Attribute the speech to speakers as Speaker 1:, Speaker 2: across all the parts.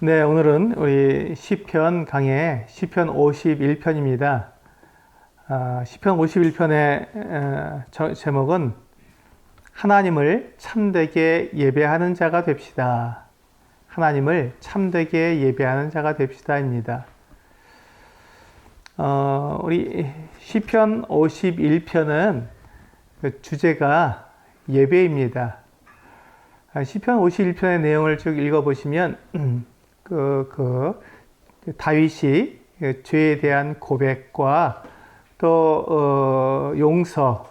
Speaker 1: 네, 오늘은 우리 시편 강의 시편 51편입니다. 시편 51편의 제목은 하나님을 참되게 예배하는 자가 됩시다. 하나님을 참되게 예배하는 자가 됩시다입니다. 우리 시편 51편은 주제가 예배입니다. 시편 51편의 내용을 쭉 읽어보시면 다윗이 죄에 대한 고백과 또 용서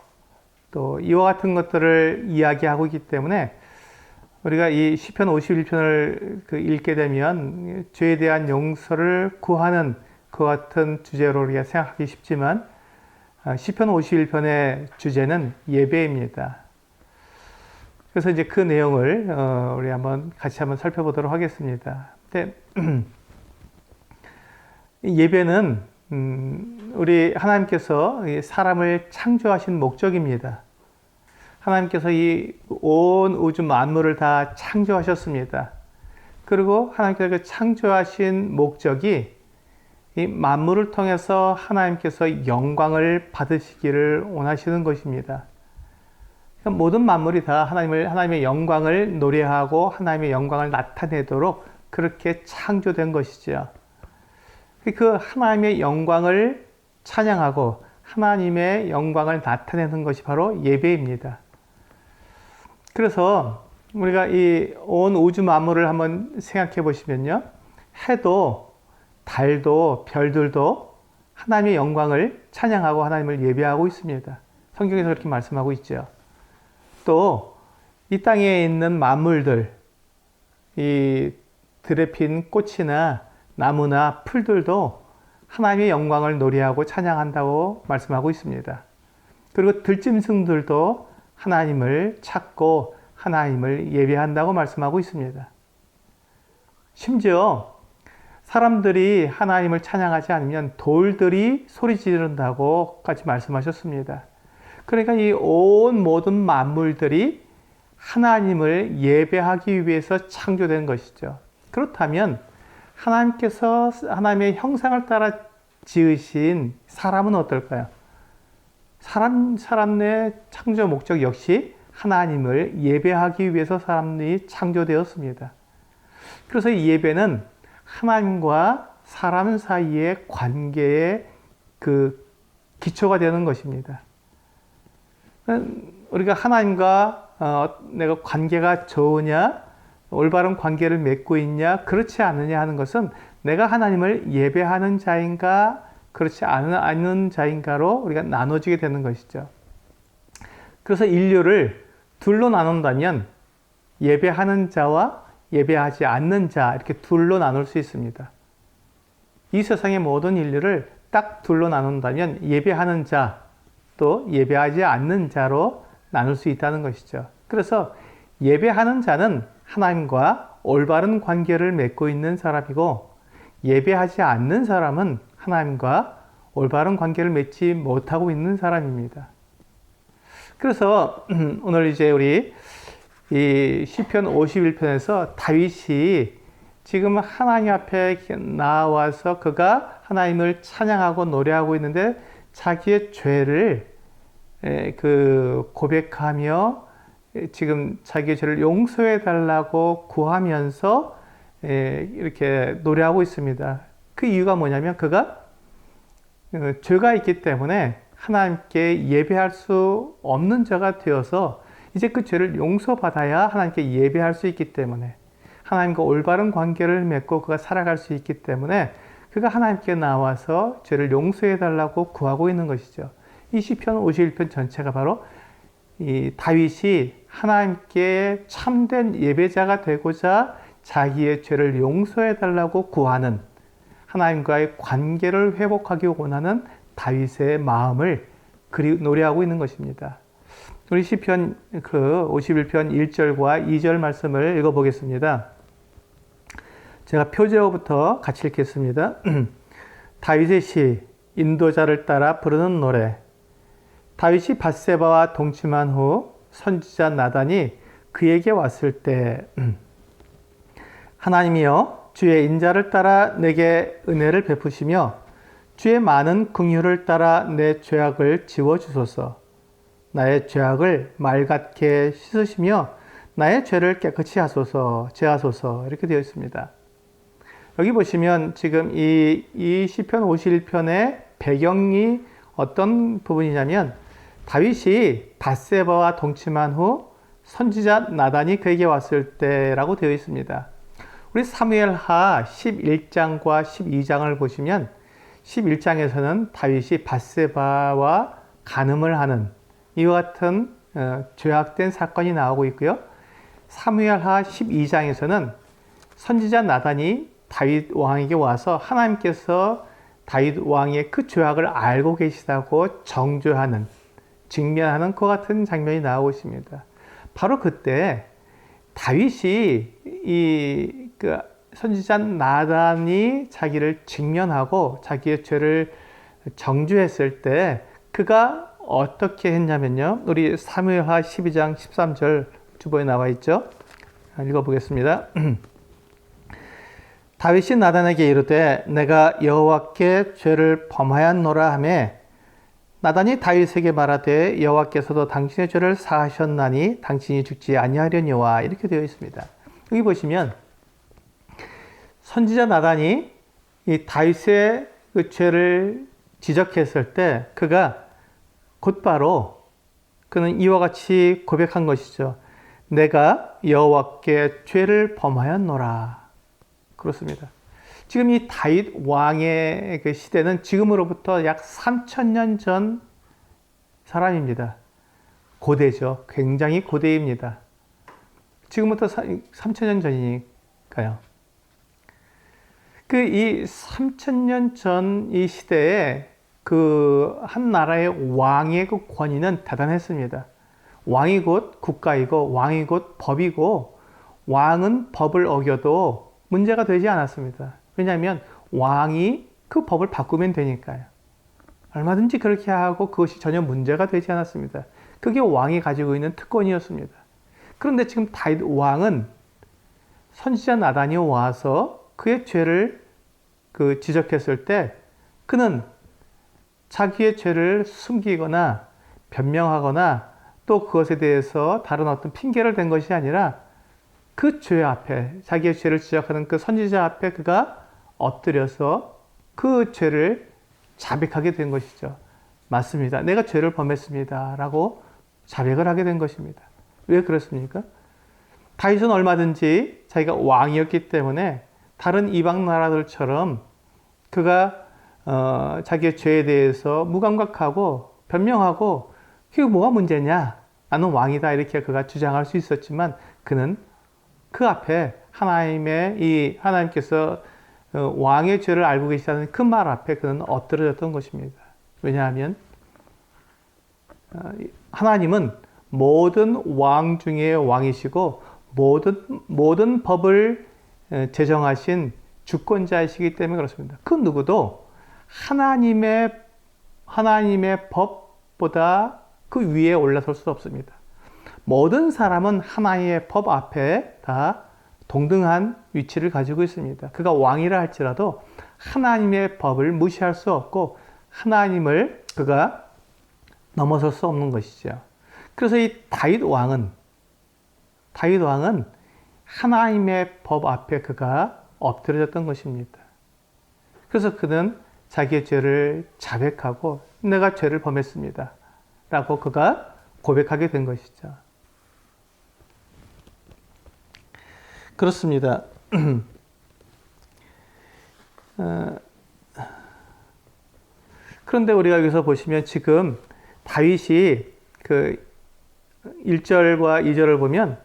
Speaker 1: 또 이와 같은 것들을 이야기하고 있기 때문에 우리가 이 시편 51편을 읽게 되면 죄에 대한 용서를 구하는 그 같은 주제로 우리가 생각하기 쉽지만 시편 51편의 주제는 예배입니다. 그래서 이제 그 내용을 우리 같이 한번 살펴보도록 하겠습니다. 근데 예배는 우리 하나님께서 사람을 창조하신 목적입니다. 하나님께서 이 온 우주 만물을 다 창조하셨습니다. 그리고 하나님께서 그 창조하신 목적이 이 만물을 통해서 하나님께서 영광을 받으시기를 원하시는 것입니다. 모든 만물이 다 하나님의 영광을 노래하고 하나님의 영광을 나타내도록 그렇게 창조된 것이죠. 그 하나님의 영광을 찬양하고 하나님의 영광을 나타내는 것이 바로 예배입니다. 그래서 우리가 이 온 우주 만물을 한번 생각해 보시면요. 해도 달도 별들도 하나님의 영광을 찬양하고 하나님을 예배하고 있습니다. 성경에서 그렇게 말씀하고 있죠. 또 이 땅에 있는 만물들, 이 들에 핀 꽃이나 나무나 풀들도 하나님의 영광을 노래하고 찬양한다고 말씀하고 있습니다. 그리고 들짐승들도 하나님을 찾고 하나님을 예배한다고 말씀하고 있습니다. 심지어 사람들이 하나님을 찬양하지 않으면 돌들이 소리 지른다고까지 말씀하셨습니다. 그러니까 이 온 모든 만물들이 하나님을 예배하기 위해서 창조된 것이죠. 그렇다면 하나님께서 하나님의 형상을 따라 지으신 사람은 어떨까요? 사람의 창조 목적 역시 하나님을 예배하기 위해서 사람이 창조되었습니다. 그래서 이 예배는 하나님과 사람 사이의 관계의 기초가 되는 것입니다. 우리가 하나님과 내가 관계가 좋으냐, 올바른 관계를 맺고 있냐, 그렇지 않느냐 하는 것은 내가 하나님을 예배하는 자인가, 그렇지 않은 자인가로 우리가 나눠지게 되는 것이죠. 그래서 인류를 둘로 나눈다면 예배하는 자와 예배하지 않는 자 이렇게 둘로 나눌 수 있습니다. 이 세상의 모든 인류를 딱 둘로 나눈다면 예배하는 자 또 예배하지 않는 자로 나눌 수 있다는 것이죠. 그래서 예배하는 자는 하나님과 올바른 관계를 맺고 있는 사람이고 예배하지 않는 사람은 하나님과 올바른 관계를 맺지 못하고 있는 사람입니다. 그래서 오늘 이제 우리 이 시편 51편에서 다윗이 지금 하나님 앞에 나와서 그가 하나님을 찬양하고 노래하고 있는데 자기의 죄를 고백하며 지금 자기의 죄를 용서해 달라고 구하면서 이렇게 노래하고 있습니다. 그 이유가 뭐냐면 그가 죄가 있기 때문에 하나님께 예배할 수 없는 자가 되어서 이제 그 죄를 용서받아야 하나님께 예배할 수 있기 때문에 하나님과 올바른 관계를 맺고 그가 살아갈 수 있기 때문에 그가 하나님께 나와서 죄를 용서해 달라고 구하고 있는 것이죠. 이 시편 51편 전체가 바로 이 다윗이 하나님께 참된 예배자가 되고자 자기의 죄를 용서해 달라고 구하는 하나님과의 관계를 회복하기 원하는 다윗의 마음을 노래하고 있는 것입니다. 우리 시편 51편 1절과 2절 말씀을 읽어보겠습니다. 제가 표제어부터 같이 읽겠습니다. 다윗의 시, 인도자를 따라 부르는 노래. 다윗이 밧세바와 동침한 후 선지자 나단이 그에게 왔을 때 하나님이여 주의 인자를 따라 내게 은혜를 베푸시며 주의 많은 긍휼을 따라 내 죄악을 지워주소서. 나의 죄악을 맑게 씻으시며 나의 죄를 깨끗이 하소서, 제하소서. 이렇게 되어 있습니다. 여기 보시면 지금 이 시편 51편의 배경이 어떤 부분이냐면 다윗이 밧세바와 동침한 후 선지자 나단이 그에게 왔을 때라고 되어 있습니다. 우리 사무엘하 11장과 12장을 보시면 11장에서는 다윗이 밧세바와 간음을 하는 이와 같은 죄악된 사건이 나오고 있고요. 사무엘하 12장에서는 선지자 나단이 다윗 왕에게 와서 하나님께서 다윗 왕의 그 죄악을 알고 계시다고 정죄하는, 직면하는 그 같은 장면이 나오고 있습니다. 바로 그때 다윗이 그 선지자 나단이 자기를 직면하고 자기의 죄를 정죄했을 때 그가 어떻게 했냐면요. 우리 사무엘하 12장 13절 주보에 나와 있죠. 읽어보겠습니다. 다윗이 나단에게 이르되 내가 여호와께 죄를 범하였노라 하며 나단이 다윗에게 말하되 여호와께서도 당신의 죄를 사하셨나니 당신이 죽지 아니하려니와 이렇게 되어 있습니다. 여기 보시면 선지자 나단이 이 다윗의 그 죄를 지적했을 때 그가 곧바로 그는 이와 같이 고백한 것이죠. 내가 여호와께 죄를 범하였노라. 그렇습니다. 지금 이 다윗 왕의 그 시대는 지금으로부터 약 3000년 전 사람입니다. 고대죠. 굉장히 고대입니다. 지금부터 3000년 전이니까요. 그 이 3000년 전 이 시대에 그 한 나라의 왕의 그 권위는 대단했습니다. 왕이 곧 국가이고 왕이 곧 법이고 왕은 법을 어겨도 문제가 되지 않았습니다. 왜냐하면 왕이 그 법을 바꾸면 되니까요. 얼마든지 그렇게 하고 그것이 전혀 문제가 되지 않았습니다. 그게 왕이 가지고 있는 특권이었습니다. 그런데 지금 다윗 왕은 선지자 나단이 와서 그의 죄를 지적했을 때 그는 자기의 죄를 숨기거나 변명하거나 또 그것에 대해서 다른 어떤 핑계를 댄 것이 아니라 그 죄 앞에, 자기의 죄를 지적하는 그 선지자 앞에 그가 엎드려서 그 죄를 자백하게 된 것이죠. 맞습니다. 내가 죄를 범했습니다. 라고 자백을 하게 된 것입니다. 왜 그렇습니까? 다윗은 얼마든지 자기가 왕이었기 때문에 다른 이방 나라들처럼 그가 자기의 죄에 대해서 무감각하고 변명하고 그게 뭐가 문제냐? 나는 왕이다. 이렇게 그가 주장할 수 있었지만 그는 그 앞에 하나님께서 왕의 죄를 알고 계시다는 그 말 앞에 그는 엎드려졌던 것입니다. 왜냐하면 하나님은 모든 왕 중에 왕이시고 모든 법을 제정하신 주권자이시기 때문에 그렇습니다. 그 누구도 하나님의 법보다 그 위에 올라설 수 없습니다. 모든 사람은 하나님의 법 앞에 다 동등한 위치를 가지고 있습니다. 그가 왕이라 할지라도 하나님의 법을 무시할 수 없고 하나님을 그가 넘어설 수 없는 것이죠. 그래서 이 다윗 왕은 하나님의 법 앞에 그가 엎드려졌던 것입니다. 그래서 그는 자기의 죄를 자백하고 내가 죄를 범했습니다. 라고 그가 고백하게 된 것이죠. 그렇습니다. 그런데 우리가 여기서 보시면 지금 다윗이 그 1절과 2절을 보면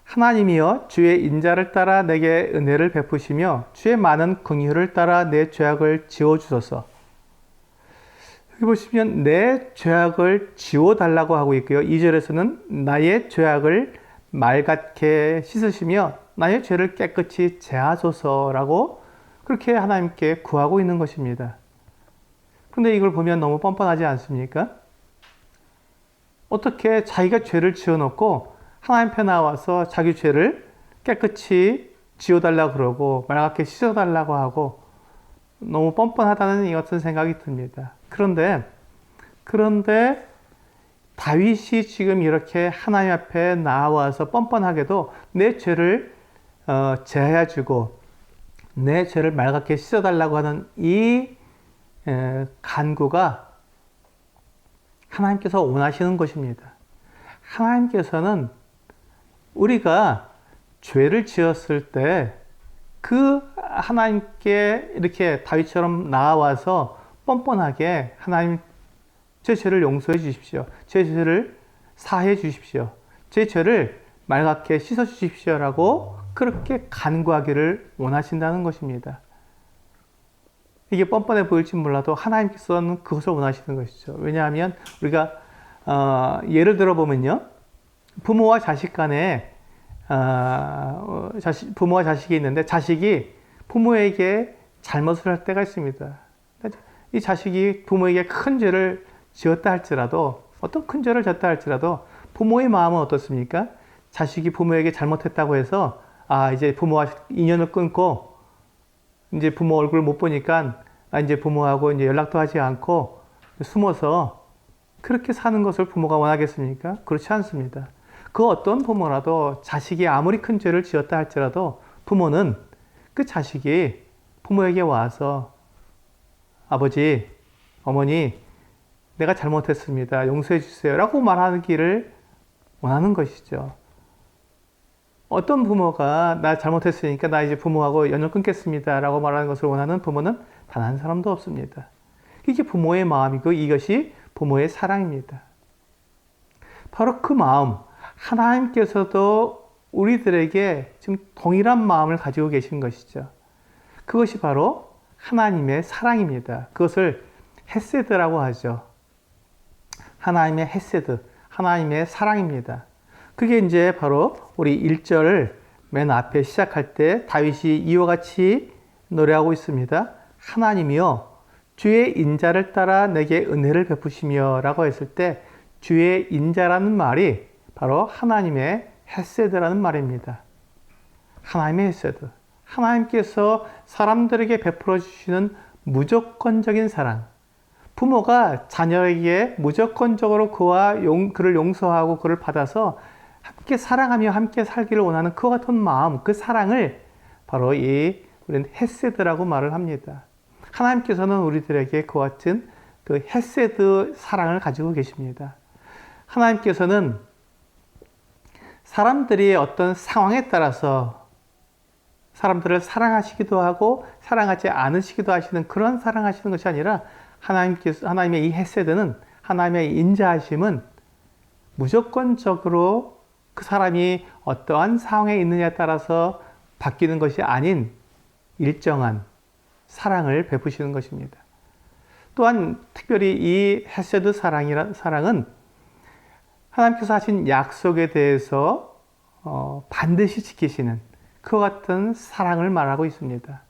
Speaker 1: 하나님이여 주의 인자를 따라 내게 은혜를 베푸시며 주의 많은 긍휼을 따라 내 죄악을 지워주소서. 여기 보시면 내 죄악을 지워달라고 하고 있고요. 2절에서는 나의 죄악을 맑게 씻으시며 나의 죄를 깨끗이 제하소서라고 그렇게 하나님께 구하고 있는 것입니다. 그런데 이걸 보면 너무 뻔뻔하지 않습니까? 어떻게 자기가 죄를 지어놓고 하나님 앞에 나와서 자기 죄를 깨끗이 지워달라고 그러고 말갛게 씻어달라고 하고 너무 뻔뻔하다는 이 같은 생각이 듭니다. 그런데 다윗이 지금 이렇게 하나님 앞에 나와서 뻔뻔하게도 내 죄를 제하여 주고 내 죄를 말갛게 씻어달라고 하는 이 간구가 하나님께서 원하시는 것입니다. 하나님께서는 우리가 죄를 지었을 때 그 하나님께 이렇게 다윗처럼 나와서 뻔뻔하게 하나님 제 죄를 용서해 주십시오. 제 죄를 사해 주십시오. 제 죄를 말갛게 씻어 주십시오라고 그렇게 간구하기를 원하신다는 것입니다. 이게 뻔뻔해 보일지 몰라도 하나님께서는 그것을 원하시는 것이죠. 왜냐하면 우리가 예를 들어 보면요, 부모와 자식 간에 부모와 자식이 있는데 자식이 부모에게 잘못을 할 때가 있습니다. 이 자식이 부모에게 큰 죄를 지었다 할지라도 어떤 큰 죄를 졌다 할지라도 부모의 마음은 어떻습니까? 자식이 부모에게 잘못했다고 해서 이제 부모와 인연을 끊고 이제 부모 얼굴을 못 보니까 이제 부모하고 이제 연락도 하지 않고 숨어서 그렇게 사는 것을 부모가 원하겠습니까? 그렇지 않습니다. 그 어떤 부모라도 자식이 아무리 큰 죄를 지었다 할지라도 부모는 그 자식이 부모에게 와서 아버지, 어머니, 내가 잘못했습니다. 용서해 주세요. 라고 말하기를 원하는 것이죠. 어떤 부모가 나 잘못했으니까 나 이제 부모하고 연을 끊겠습니다. 라고 말하는 것을 원하는 부모는 단 한 사람도 없습니다. 이게 부모의 마음이고 이것이 부모의 사랑입니다. 바로 그 마음, 하나님께서도 우리들에게 지금 동일한 마음을 가지고 계신 것이죠. 그것이 바로 하나님의 사랑입니다. 그것을 헤세드라고 하죠. 하나님의 헤세드, 하나님의 사랑입니다. 그게 이제 바로 우리 1절 맨 앞에 시작할 때 다윗이 이와 같이 노래하고 있습니다. 하나님이여 주의 인자를 따라 내게 은혜를 베푸시며 라고 했을 때 주의 인자라는 말이 바로 하나님의 헤세드라는 말입니다. 하나님의 헤세드. 하나님께서 사람들에게 베풀어 주시는 무조건적인 사랑. 부모가 자녀에게 무조건적으로 그를 용서하고 그를 받아서 함께 사랑하며 함께 살기를 원하는 그와 같은 마음, 그 사랑을 바로 우리는 헤세드라고 말을 합니다. 하나님께서는 우리들에게 그와 같은 그 헤세드 사랑을 가지고 계십니다. 하나님께서는 사람들이 어떤 상황에 따라서 사람들을 사랑하시기도 하고 사랑하지 않으시기도 하시는 그런 사랑하시는 것이 아니라 하나님의 이 헤세드는 하나님의 인자하심은 무조건적으로 그 사람이 어떠한 상황에 있느냐에 따라서 바뀌는 것이 아닌 일정한 사랑을 베푸시는 것입니다. 또한 특별히 이 헤세드 사랑은 하나님께서 하신 약속에 대해서 반드시 지키시는 그와 같은 사랑을 말하고 있습니다.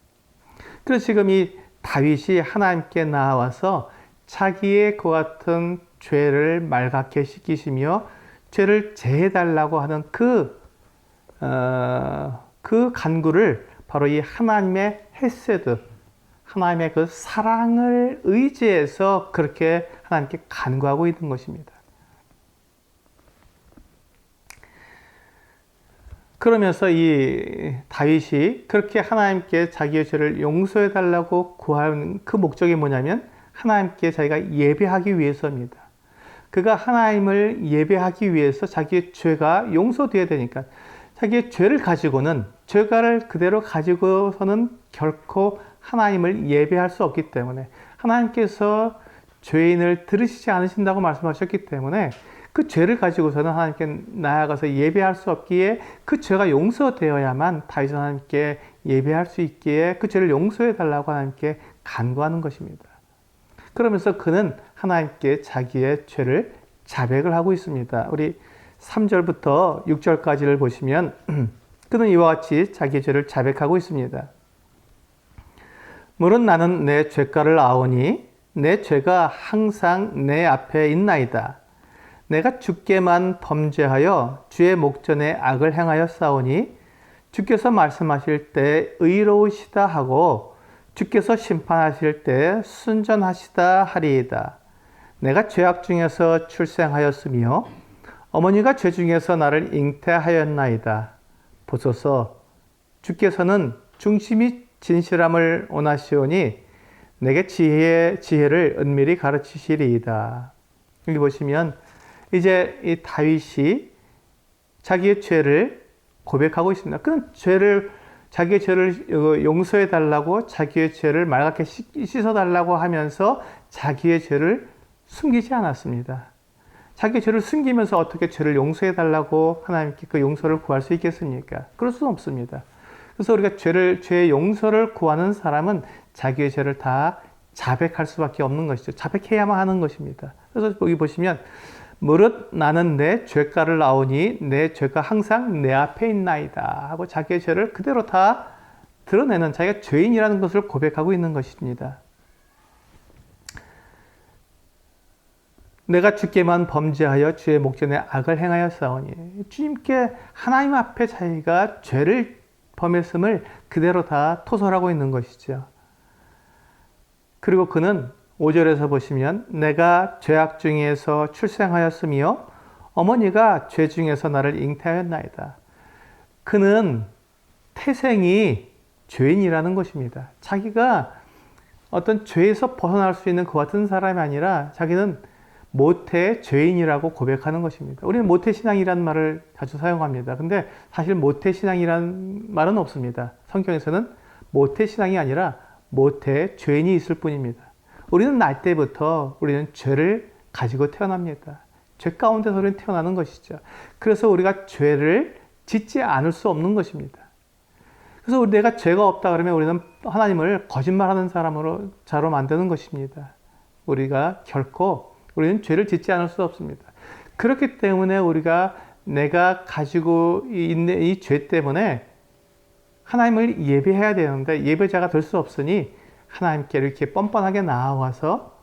Speaker 1: 그래서 지금 이 다윗이 하나님께 나와서 자기의 그와 같은 죄를 말갛게 씻기시며 죄를 제해달라고 하는 그 간구를 바로 이 하나님의 헤세드, 하나님의 그 사랑을 의지해서 그렇게 하나님께 간구하고 있는 것입니다. 그러면서 이 다윗이 그렇게 하나님께 자기의 죄를 용서해 달라고 구하는 그 목적이 뭐냐면 하나님께 자기가 예배하기 위해서입니다. 그가 하나님을 예배하기 위해서 자기의 죄가 용서되어야 되니까 자기의 죄를 가지고는 죄가를 그대로 가지고서는 결코 하나님을 예배할 수 없기 때문에 하나님께서 죄인을 들으시지 않으신다고 말씀하셨기 때문에 그 죄를 가지고서는 하나님께 나아가서 예배할 수 없기에 그 죄가 용서되어야만 다윗은 하나님께 예배할 수 있기에 그 죄를 용서해 달라고 하나님께 간구하는 것입니다. 그러면서 그는 하나님께 자기의 죄를 자백을 하고 있습니다. 우리 3절부터 6절까지를 보시면 그는 이와 같이 자기의 죄를 자백하고 있습니다. 물은 나는 내 죄가를 아오니 내 죄가 항상 내 앞에 있나이다. 내가 주께만 범죄하여 주의 목전에 악을 행하여 싸우니 주께서 말씀하실 때 의로우시다 하고 주께서 심판하실 때 순전하시다 하리이다. 내가 죄악 중에서 출생하였으며 어머니가 죄 중에서 나를 잉태하였나이다. 보소서 주께서는 중심이 진실함을 원하시오니 내게 지혜를 은밀히 가르치시리이다. 여기 보시면 이제 이 다윗이 자기의 죄를 고백하고 있습니다. 그는 자기의 죄를 용서해 달라고 자기의 죄를 맑게 씻어 달라고 하면서 자기의 죄를 숨기지 않았습니다. 자기의 죄를 숨기면서 어떻게 죄를 용서해 달라고 하나님께 그 용서를 구할 수 있겠습니까? 그럴 수는 없습니다. 그래서 우리가 죄의 용서를 구하는 사람은 자기의 죄를 다 자백할 수밖에 없는 것이죠. 자백해야만 하는 것입니다. 그래서 여기 보시면 무릇 나는 내 죄가를 나오니 내 죄가 항상 내 앞에 있나이다 하고 자기의 죄를 그대로 다 드러내는, 자기가 죄인이라는 것을 고백하고 있는 것입니다. 내가 주께만 범죄하여 주의 목전에 악을 행하였사오니, 주님께 하나님 앞에 자기가 죄를 범했음을 그대로 다 토설하고 있는 것이죠. 그리고 그는 5절에서 보시면 내가 죄악 중에서 출생하였으며 어머니가 죄 중에서 나를 잉태하였나이다. 그는 태생이 죄인이라는 것입니다. 자기가 어떤 죄에서 벗어날 수 있는 그 같은 사람이 아니라 자기는 모태 죄인이라고 고백하는 것입니다. 우리는 모태신앙이라는 말을 자주 사용합니다. 근데 사실 모태신앙이라는 말은 없습니다. 성경에서는 모태신앙이 아니라 모태 죄인이 있을 뿐입니다. 우리는 날 때부터 우리는 죄를 가지고 태어납니다. 죄 가운데서 우리는 태어나는 것이죠. 그래서 우리가 죄를 짓지 않을 수 없는 것입니다. 그래서 내가 죄가 없다 그러면 우리는 하나님을 거짓말하는 자로 만드는 것입니다. 우리는 죄를 짓지 않을 수 없습니다. 그렇기 때문에 내가 가지고 있는 이 죄 때문에 하나님을 예배해야 되는데 예배자가 될 수 없으니 하나님께 이렇게 뻔뻔하게 나와서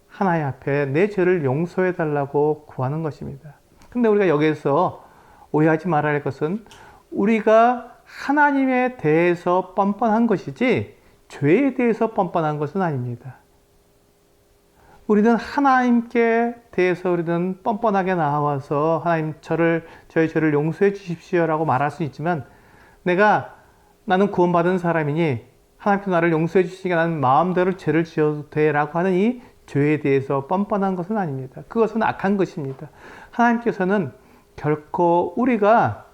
Speaker 1: 하나님 앞에 내 죄를 용서해 달라고 구하는 것입니다. 근데 우리가 여기에서 오해하지 말아야 할 것은 우리가 하나님에 대해서 뻔뻔한 것이지 죄에 대해서 뻔뻔한 것은 아닙니다. 우리는 하나님께 대해서 우리는 뻔뻔하게 나와서 하나님 저의 죄를 용서해 주십시오라고 말할 수 있지만 나는 구원받은 사람이니 하나님께서 나를 용서해 주시니까 나는 마음대로 죄를 지어도 돼라고 하는 이 죄에 대해서 뻔뻔한 것은 아닙니다. 그것은 악한 것입니다. 하나님께서는 결코 우리가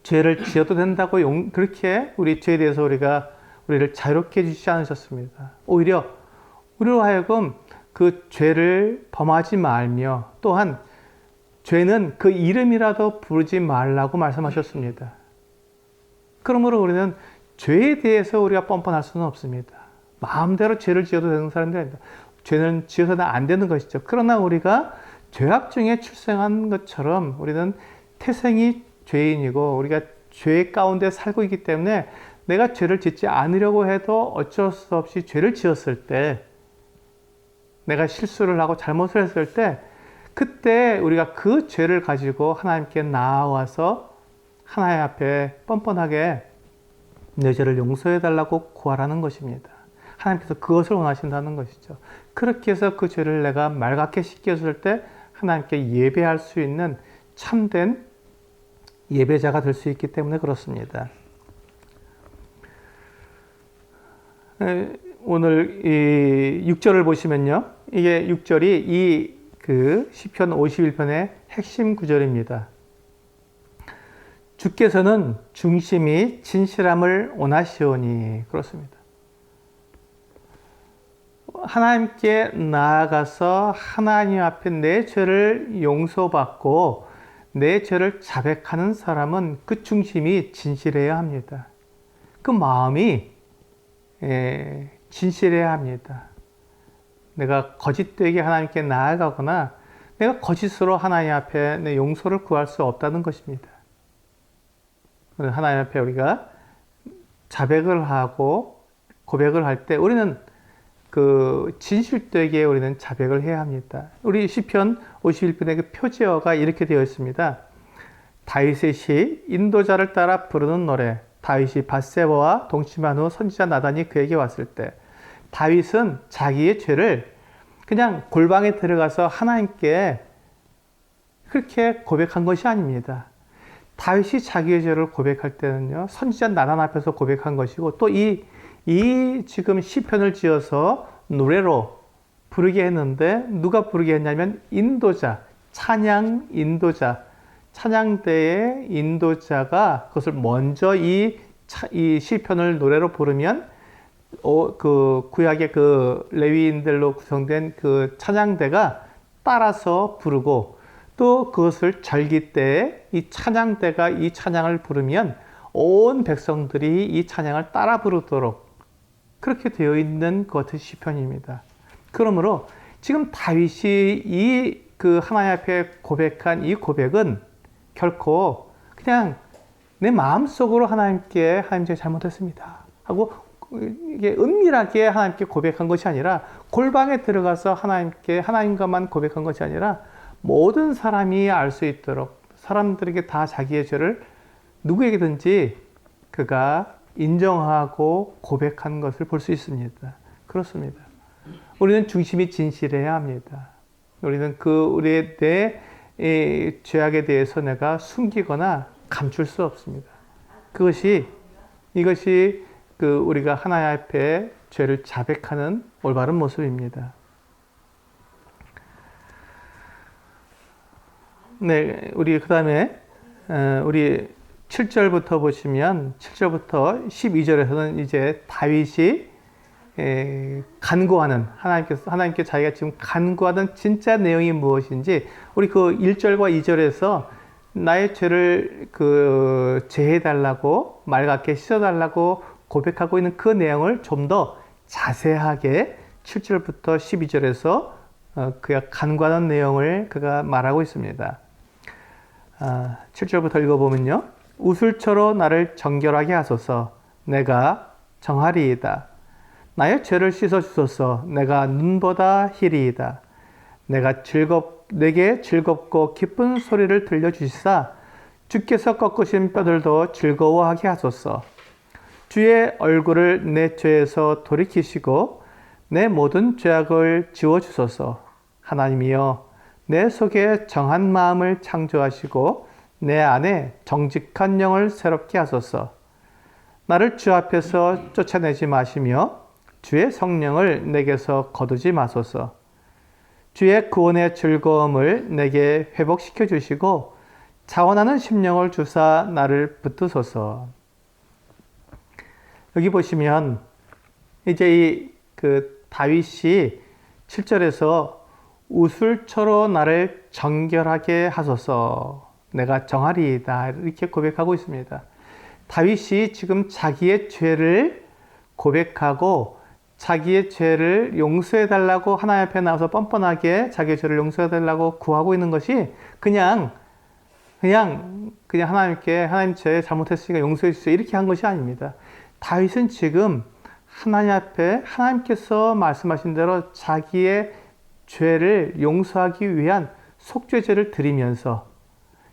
Speaker 1: 죄를 지어도 된다고 그렇게 우리 죄에 대해서 우리를 자유롭게 해주시지 않으셨습니다. 오히려 우리로 하여금 그 죄를 범하지 말며 또한 죄는 그 이름이라도 부르지 말라고 말씀하셨습니다. 그러므로 우리는 죄에 대해서 우리가 뻔뻔할 수는 없습니다. 마음대로 죄를 지어도 되는 사람들이 아닙니다. 죄는 지어서는 안 되는 것이죠. 그러나 우리가 죄악 중에 출생한 것처럼 우리는 태생이 죄인이고 우리가 죄 가운데 살고 있기 때문에 내가 죄를 짓지 않으려고 해도 어쩔 수 없이 죄를 지었을 때, 내가 실수를 하고 잘못을 했을 때, 그때 우리가 그 죄를 가지고 하나님께 나와서 하나님 앞에 뻔뻔하게 내 죄를 용서해 달라고 구하라는 것입니다. 하나님께서 그것을 원하신다는 것이죠. 그렇게 해서 그 죄를 내가 맑게 씻겨줄 때 하나님께 예배할 수 있는 참된 예배자가 될 수 있기 때문에 그렇습니다. 오늘 이 6절을 보시면요. 이게 6절이 시편 51편의 핵심 구절입니다. 주께서는 중심이 진실함을 원하시오니, 그렇습니다. 하나님께 나아가서 하나님 앞에 내 죄를 용서받고 내 죄를 자백하는 사람은 그 중심이 진실해야 합니다. 그 마음이 진실해야 합니다. 내가 거짓되게 하나님께 나아가거나 내가 거짓으로 하나님 앞에 내 용서를 구할 수 없다는 것입니다. 하나님 앞에 우리가 자백을 하고 고백을 할 때 우리는 그 진실되게 우리는 자백을 해야 합니다. 우리 시편 51편의 그 표제어가 이렇게 되어 있습니다. 다윗의 시 인도자를 따라 부르는 노래. 다윗이 밧세바와 동침한 후 선지자 나단이 그에게 왔을 때 다윗은 자기의 죄를 그냥 골방에 들어가서 하나님께 그렇게 고백한 것이 아닙니다. 다윗이 자기의 죄를 고백할 때는요, 선지자 나단 앞에서 고백한 것이고, 또 이 지금 시편을 지어서 노래로 부르게 했는데, 누가 부르게 했냐면, 인도자, 찬양 인도자, 찬양대의 인도자가 그것을 먼저 이 시편을 노래로 부르면, 그 구약의 그 레위인들로 구성된 그 찬양대가 따라서 부르고, 또 그것을 절기 때에 이 찬양대가 이 찬양을 부르면 온 백성들이 이 찬양을 따라 부르도록 그렇게 되어 있는 것 같은 시편입니다. 그러므로 지금 다윗이 이 그 하나님 앞에 고백한 이 고백은 결코 그냥 내 마음속으로 하나님께 제가 잘못했습니다 하고 이게 은밀하게 하나님께 고백한 것이 아니라 골방에 들어가서 하나님과만 고백한 것이 아니라 모든 사람이 알 수 있도록 사람들에게 다 자기의 죄를 누구에게든지 그가 인정하고 고백한 것을 볼 수 있습니다. 그렇습니다. 우리는 중심이 진실해야 합니다. 우리는 우리의 내 죄악에 대해서 내가 숨기거나 감출 수 없습니다. 이것이 우리가 하나님 앞에 죄를 자백하는 올바른 모습입니다. 네, 우리 그 다음에 우리 7절부터 보시면 7절부터 12절에서는 이제 다윗이 간구하는 하나님께 자기가 지금 간구하던 진짜 내용이 무엇인지 우리 그 1절과 2절에서 나의 죄를 제해달라고 맑게 씻어달라고 고백하고 있는 그 내용을 좀 더 자세하게 7절부터 12절에서 그가 간구하는 내용을 그가 말하고 있습니다. 7절부터 읽어보면요. 우슬초로 나를 정결하게 하소서. 내가 정하리이다. 나의 죄를 씻어주소서. 내가 눈보다 희리이다. 내게 즐겁고 기쁜 소리를 들려주시사 주께서 꺾으신 뼈들도 즐거워하게 하소서. 주의 얼굴을 내 죄에서 돌이키시고 내 모든 죄악을 지워주소서. 하나님이여, 내 속에 정한 마음을 창조하시고 내 안에 정직한 영을 새롭게 하소서. 나를 주 앞에서 쫓아내지 마시며 주의 성령을 내게서 거두지 마소서. 주의 구원의 즐거움을 내게 회복시켜 주시고 자원하는 심령을 주사 나를 붙드소서. 여기 보시면 이제 다윗이 7절에서 우슬초로 나를 정결하게 하소서. 내가 정하리이다. 이렇게 고백하고 있습니다. 다윗이 지금 자기의 죄를 고백하고 자기의 죄를 용서해달라고 하나님 앞에 나와서 뻔뻔하게 자기의 죄를 용서해달라고 구하고 있는 것이 그냥 하나님께 하나님 죄 잘못했으니까 용서해 주세요 이렇게 한 것이 아닙니다. 다윗은 지금 하나님 앞에 하나님께서 말씀하신 대로 자기의 죄를 용서하기 위한 속죄제를 드리면서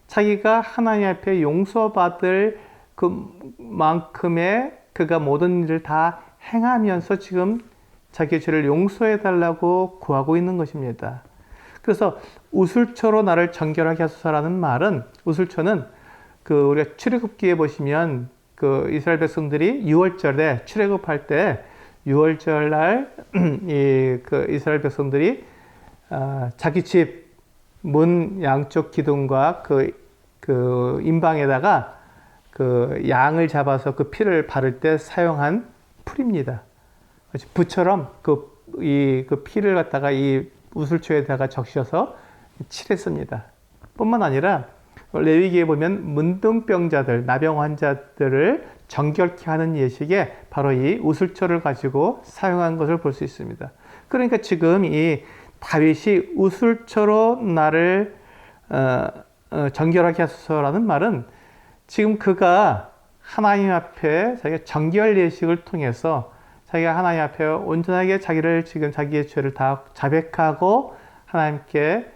Speaker 1: 자기가 하나님 앞에 용서받을 그만큼의 그가 모든 일을 다 행하면서 지금 자기의 죄를 용서해달라고 구하고 있는 것입니다. 그래서 우슬초로 나를 정결하게 하소서라는 말은 우슬초는 우리가 출애굽기에 보시면 이스라엘 백성들이 6월절에 출애굽할 때 6월절 날 이스라엘 백성들이 자기 집 문 양쪽 기둥과 임방에다가 양을 잡아서 그 피를 바를 때 사용한 풀입니다. 붓처럼 그 피를 갖다가 이 우슬초에다가 적셔서 칠했습니다. 뿐만 아니라 레위기에 보면 문둥병자들, 나병 환자들을 정결케 하는 예식에 바로 이 우슬초를 가지고 사용한 것을 볼 수 있습니다. 그러니까 지금 이 다윗이 우슬초로 나를 정결하게 하소서라는 말은 지금 그가 하나님 앞에 자기가 정결 예식을 통해서 자기가 하나님 앞에 온전하게 자기의 죄를 다 자백하고 하나님께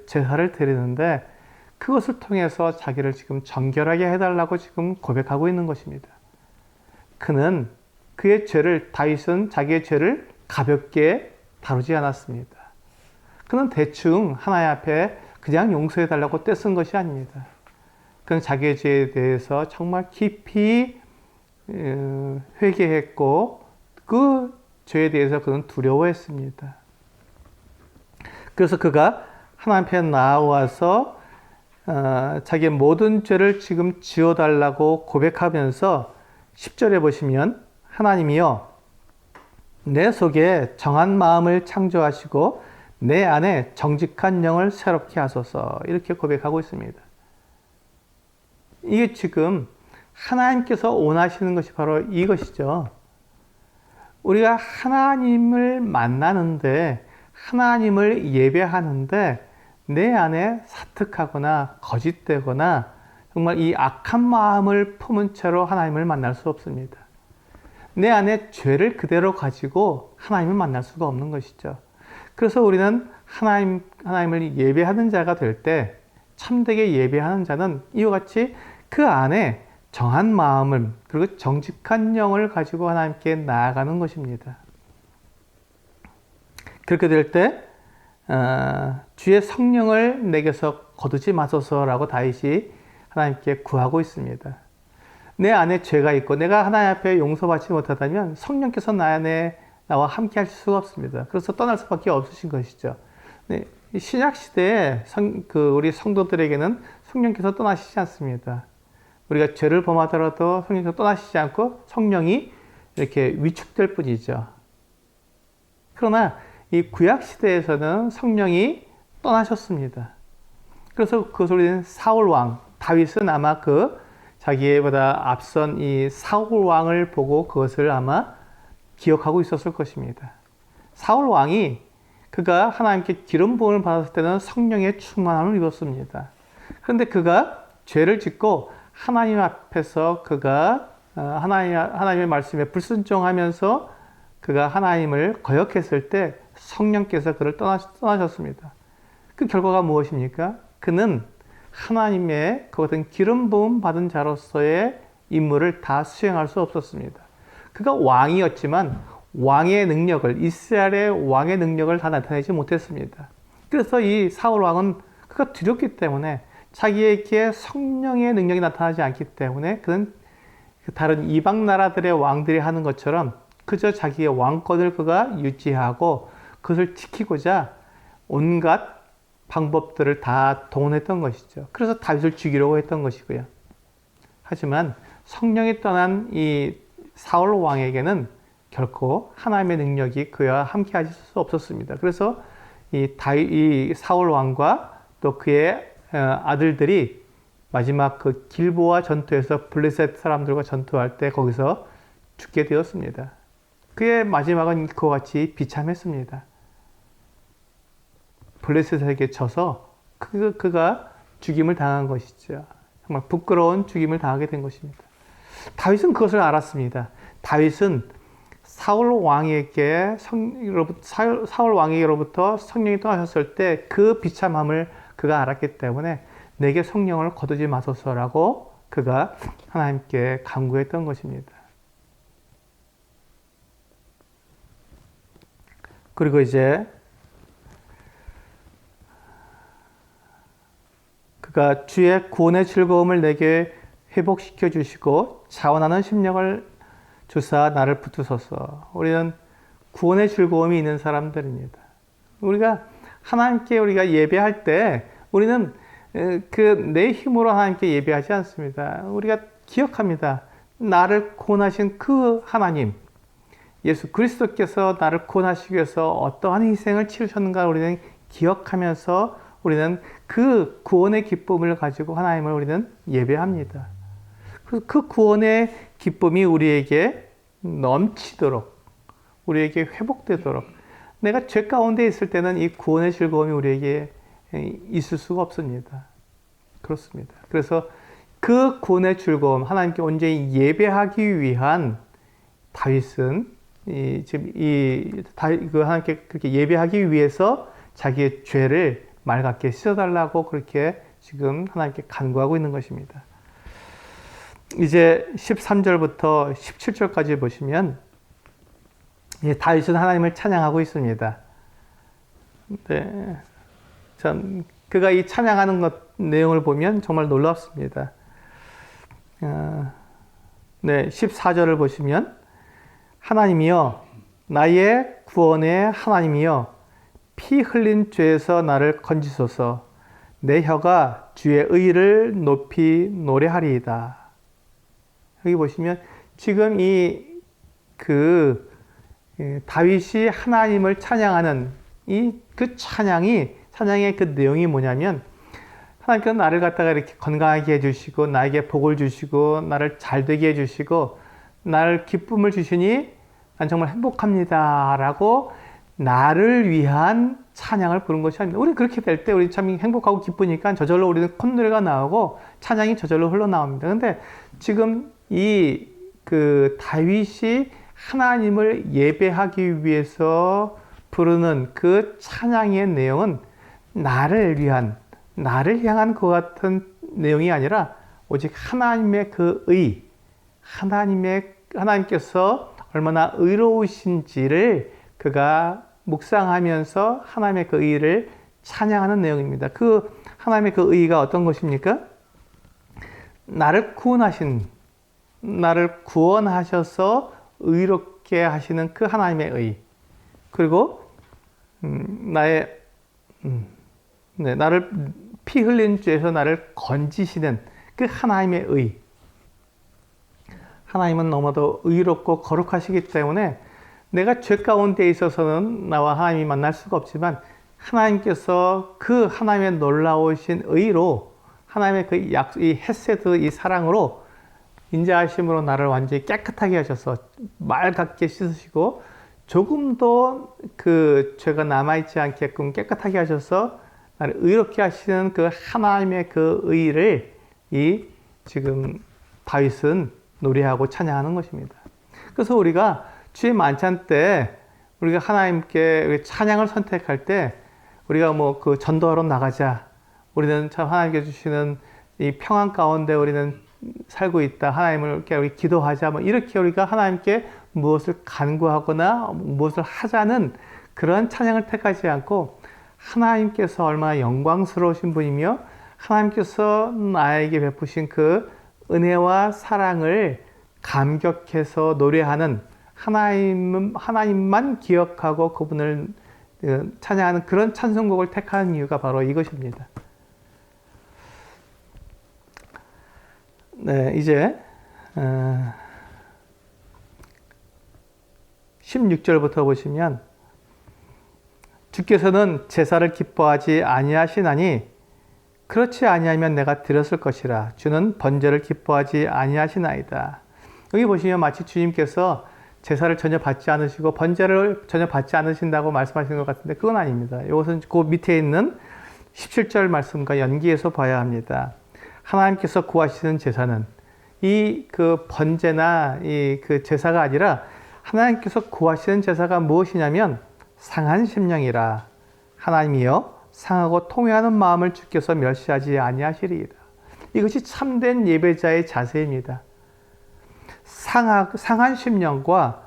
Speaker 1: 제사를 드리는데 그것을 통해서 자기를 지금 정결하게 해달라고 지금 고백하고 있는 것입니다. 그는 다윗은 자기의 죄를 가볍게 다루지 않았습니다. 그는 대충 하나님 앞에 그냥 용서해달라고 떼쓴 것이 아닙니다. 그는 자기의 죄에 대해서 정말 깊이 회개했고 그 죄에 대해서 그는 두려워했습니다. 그래서 그가 하나님 앞에 나와서 자기의 모든 죄를 지금 지어달라고 고백하면서 10절에 보시면 하나님이여 내 속에 정한 마음을 창조하시고 내 안에 정직한 영을 새롭게 하소서 이렇게 고백하고 있습니다. 이게 지금 하나님께서 원하시는 것이 바로 이것이죠. 우리가 하나님을 만나는데 하나님을 예배하는데 내 안에 사특하거나 거짓되거나 정말 이 악한 마음을 품은 채로 하나님을 만날 수 없습니다. 내 안에 죄를 그대로 가지고 하나님을 만날 수가 없는 것이죠. 그래서 우리는 하나님을 예배하는 자가 될 때 참되게 예배하는 자는 이와 같이 그 안에 정한 마음을 그리고 정직한 영을 가지고 하나님께 나아가는 것입니다. 그렇게 될 때 주의 성령을 내게서 거두지 마소서라고 다윗이 하나님께 구하고 있습니다. 내 안에 죄가 있고 내가 하나님 앞에 용서받지 못하다면 성령께서 나와 함께 하실 수가 없습니다. 그래서 떠날 수밖에 없으신 것이죠. 네, 신약 시대에 우리 성도들에게는 성령께서 떠나시지 않습니다. 우리가 죄를 범하더라도 성령께서 떠나시지 않고 성령이 이렇게 위축될 뿐이죠. 그러나 이 구약 시대에서는 성령이 떠나셨습니다. 그래서 그것을 우리는 사울 왕, 다윗은 아마 자기보다 앞선 이 사울 왕을 보고 그것을 아마 기억하고 있었을 것입니다. 사울 왕이 그가 하나님께 기름 부음을 받았을 때는 성령의 충만함을 입었습니다. 그런데 그가 죄를 짓고 하나님 앞에서 그가 하나님의 말씀에 불순종하면서 그가 하나님을 거역했을 때 성령께서 그를 떠나셨습니다. 그 결과가 무엇입니까? 그는 하나님의 그 같은 기름 부음 받은 자로서의 임무를 다 수행할 수 없었습니다. 그가 왕이었지만 왕의 능력을, 이스라엘의 왕의 능력을 다 나타내지 못했습니다. 그래서 이 사울 왕은 그가 두렵기 때문에 자기에게 성령의 능력이 나타나지 않기 때문에 그는 다른 이방 나라들의 왕들이 하는 것처럼 그저 자기의 왕권을 그가 유지하고 그것을 지키고자 온갖 방법들을 다 동원했던 것이죠. 그래서 다윗을 죽이려고 했던 것이고요. 하지만 성령이 떠난 이 사울 왕에게는 결코 하나님의 능력이 그와 함께 하실 수 없었습니다. 그래서 이 사울 왕과 또 그의 아들들이 마지막 그 길보아 전투에서 블레셋 사람들과 전투할 때 거기서 죽게 되었습니다. 그의 마지막은 그와 같이 비참했습니다. 블레셋에게 져서 그가 죽임을 당한 것이죠. 정말 부끄러운 죽임을 당하게 된 것입니다. 다윗은 그것을 알았습니다. 다윗은 사울 왕에게로부터 성령이 떠나셨을 때 그 비참함을 그가 알았기 때문에 내게 성령을 거두지 마소서라고 그가 하나님께 간구했던 것입니다. 그리고 이제 그가 주의 구원의 즐거움을 내게 회복시켜 주시고 자원하는 심령을 주사 나를 붙드소서. 우리는 구원의 즐거움이 있는 사람들입니다. 우리가 예배할 때 우리는 내 힘으로 하나님께 예배하지 않습니다. 우리가 기억합니다. 나를 구원하신 그 하나님, 예수 그리스도께서 나를 구원하시기 위해서 어떠한 희생을 치르셨는가 우리는 기억하면서 우리는 그 구원의 기쁨을 가지고 하나님을 우리는 예배합니다. 그 구원의 기쁨이 우리에게 넘치도록, 우리에게 회복되도록, 내가 죄 가운데 있을 때는 이 구원의 즐거움이 우리에게 있을 수가 없습니다. 그렇습니다. 그래서 그 구원의 즐거움, 하나님께 온전히 예배하기 위한 다윗은 하나님께 그렇게 예배하기 위해서 자기의 죄를 맑게 씻어달라고 그렇게 지금 하나님께 간구하고 있는 것입니다. 이제 13절부터 17절까지 보시면 다윗은 하나님을 찬양하고 있습니다. 네, 참 그가 이 찬양하는 것 내용을 보면 정말 놀랍습니다. 네, 14절을 보시면 하나님이여 나의 구원의 하나님이여 피 흘린 죄에서 나를 건지소서 내 혀가 주의 의를 높이 노래하리이다. 여기 보시면 지금 다윗이 하나님을 찬양하는 그 찬양의 그 내용이 뭐냐면 하나님께서 나를 갖다가 이렇게 건강하게 해주시고 나에게 복을 주시고 나를 잘되게 해주시고 나를 기쁨을 주시니 난 정말 행복합니다 라고 나를 위한 찬양을 부른 것이 아닙니다. 우리 그렇게 될 때 우리 참 행복하고 기쁘니까 저절로 우리는 콧노래가 나오고 찬양이 저절로 흘러나옵니다. 근데 지금 다윗이 하나님을 예배하기 위해서 부르는 그 찬양의 내용은 나를 향한 것 같은 내용이 아니라 오직 하나님의 그 의, 하나님께서 얼마나 의로우신지를 그가 묵상하면서 하나님의 그 의를 찬양하는 내용입니다. 그 하나님의 그 의가 어떤 것입니까? 나를 구원하셔서 의롭게 하시는 그 하나님의 의. 그리고 나를 피 흘린 죄에서 나를 건지시는 그 하나님의 의. 하나님은 너무도 의롭고 거룩하시기 때문에 내가 죄 가운데 있어서는 나와 하나님이 만날 수가 없지만 하나님께서 그 하나님의 놀라우신 의로 하나님의 이 헤세드, 이 사랑으로 인자하심으로 나를 완전히 깨끗하게 하셔서 맑게 씻으시고 조금도 그 죄가 남아있지 않게끔 깨끗하게 하셔서 나를 의롭게 하시는 그 하나님의 그 의를 지금 다윗은 노래하고 찬양하는 것입니다. 그래서 우리가 주의 만찬 때 우리가 하나님께 찬양을 선택할 때 우리가 그 전도하러 나가자. 우리는 참 하나님께 주시는 이 평안 가운데 우리는 살고 있다. 하나님을 우리 기도하자. 이렇게 우리가 하나님께 무엇을 간구하거나 무엇을 하자는 그런 찬양을 택하지 않고 하나님께서 얼마나 영광스러우신 분이며 하나님께서 나에게 베푸신 그 은혜와 사랑을 감격해서 노래하는 하나님만 기억하고 그분을 찬양하는 그런 찬송곡을 택하는 이유가 바로 이것입니다. 네, 이제 16절부터 보시면 주께서는 제사를 기뻐하지 아니하시나니 그렇지 아니하면 내가 드렸을 것이라 주는 번제를 기뻐하지 아니하시나이다. 여기 보시면 마치 주님께서 제사를 전혀 받지 않으시고 번제를 전혀 받지 않으신다고 말씀하시는 것 같은데 그건 아닙니다. 이것은 그 밑에 있는 17절 말씀과 연기해서 봐야 합니다. 하나님께서 구하시는 제사는 그 번제나 그 제사가 아니라 하나님께서 구하시는 제사가 무엇이냐면 상한 심령이라 하나님이여 상하고 통회하는 마음을 주께서 멸시하지 아니하시리이다. 이것이 참된 예배자의 자세입니다. 상한 심령과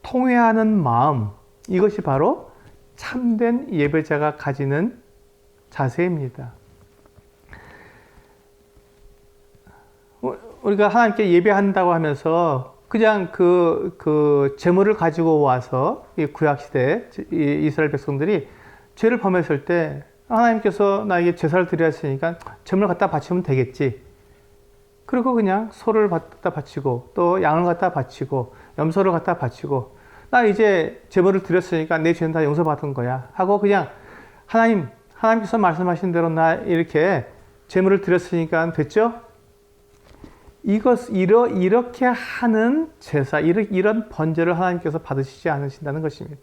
Speaker 1: 통회하는 마음, 이것이 바로 참된 예배자가 가지는 자세입니다. 우리가 하나님께 예배한다고 하면서 그냥 그 제물을 가지고 와서 이 구약시대 이스라엘 백성들이 죄를 범했을 때 하나님께서 나에게 제사를 드려야 했으니까 제물을 갖다 바치면 되겠지. 그리고 그냥 소를 갖다 바치고 또 양을 갖다 바치고 염소를 갖다 바치고 나 이제 제물을 드렸으니까 내 죄는 다 용서받은 거야 하고 그냥 하나님께서 말씀하신 대로 나 이렇게 제물을 드렸으니까 됐죠? 이렇게 하는 제사, 이런 번제를 하나님께서 받으시지 않으신다는 것입니다.